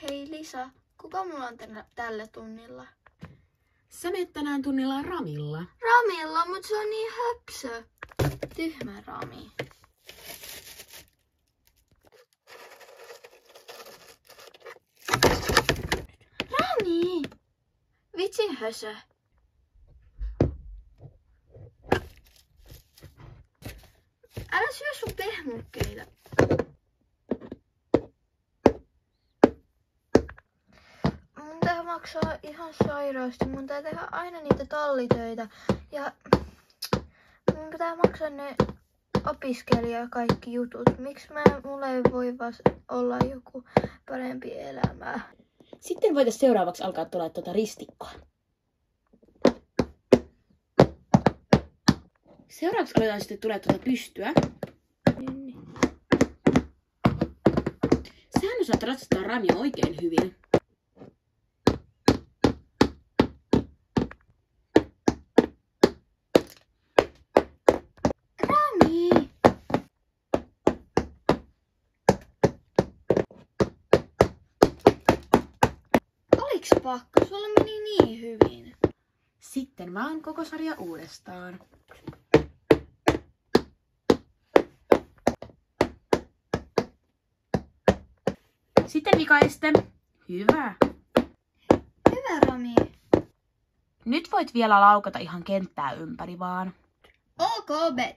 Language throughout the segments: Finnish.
Hei Lisa, kuka mulla on tällä tunnilla? Sä menet tänään tunnilla Ramilla. Ramilla, mut se on niin höpsö. Tyhmä Rami. Rami! Vitsin hösö. Älä syö sun pehmukkeita. Mun pitää maksaa ihan sairaasti. Mun pitää tehdä aina niitä tallitöitä. Ja mun pitää maksaa ne opiskelija kaikki jutut. Miksi mulla ei voi olla joku parempi elämä? Sitten voitaisiin seuraavaksi alkaa tulla ristikkoa. Seuraavaksi aletaan sitten tulee pystyä. Sähän osaat ratsastaa Ramia oikein hyvin. Rami! Oliks pakko? Sulla meni niin hyvin. Sitten vaan koko sarja uudestaan. Sitten vikaiste. Hyvä. Hyvä Rami. Nyt voit vielä laukata ihan kenttää ympäri vaan. Ok, bet.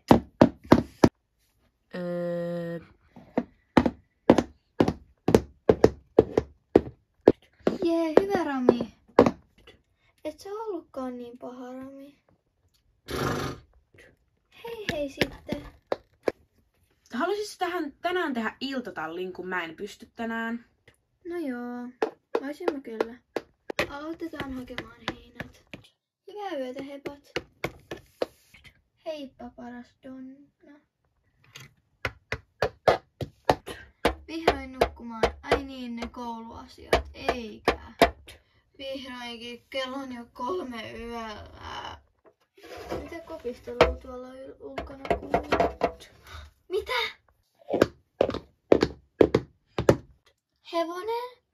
Jee, hyvä Rami. Et sä ollutkaan niin paha Rami. Hei sitten. Haluaisit tänään tehdä iltatallin, kun mä en pysty tänään? No joo, voisimme kyllä. Aloitetaan hakemaan heinät. Hyvää yötä, hepat. Heippa, paras Donna. Vihdoin nukkumaan. Ai niin, ne kouluasiat, eikä. Vihdoinkin, kello on jo 3 yöllä. Mitä kopistelua tuolla ulkona kuuluu? Mitä? Hevonen?